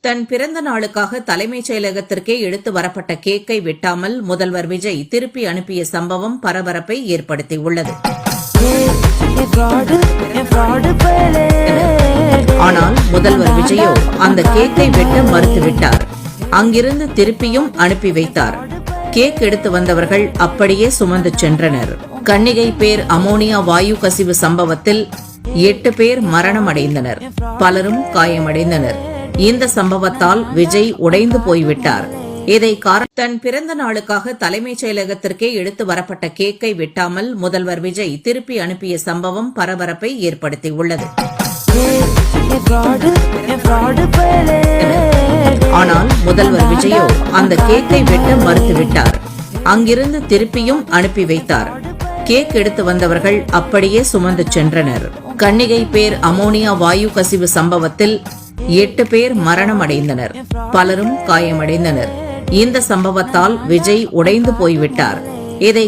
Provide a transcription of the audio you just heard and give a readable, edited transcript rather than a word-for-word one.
தன் பிறந்த நாளுக்காக தலைமைச் செயலகத்திற்கே எடுத்து வரப்பட்ட கேக்கை வெட்டாமல் முதல்வர் விஜய் திருப்பி அனுப்பிய சம்பவம் பரபரப்பை ஏற்படுத்தியுள்ளது. ஆனால் முதல்வர் விஜயோ அந்த கேக்கை வெட்ட மறுத்துவிட்டார். அங்கிருந்து திருப்பியும் அனுப்பி வைத்தார். கேக் எடுத்து வந்தவர்கள் அப்படியே சுமந்து சென்றனர். கன்னிகை பேர் அமோனியா வாயு கசிவு சம்பவத்தில் 8 பேர் மரணமடைந்தனர், பலரும் காயமடைந்தனர். இந்த சம்பவத்தால் விஜய் உடைந்து போய்விட்டார். இதை தன் பிறந்த நாளுக்காக தலைமைச் செயலகத்திற்கே எடுத்து வரப்பட்ட கேக்கை வெட்டாமல் முதல்வர் விஜய் திருப்பி அனுப்பிய சம்பவம் பரபரப்பை ஏற்படுத்தியுள்ளது. ஆனால் முதல்வர் விஜயோ அந்த கேக்கை வெட்ட மறுத்துவிட்டார். அங்கிருந்து திருப்பியும் அனுப்பி வைத்தார். கேக் எடுத்து வந்தவர்கள் அப்படியே சுமந்து சென்றனர். கன்னிகை பேர் அமோனியா வாயு கசிவு சம்பவத்தில் 8 பேர் மரணமடைந்தனர், பலரும் காயமடைந்தனர். இந்த சம்பவத்தால் விஜய் உடைந்து போய்விட்டார். இதை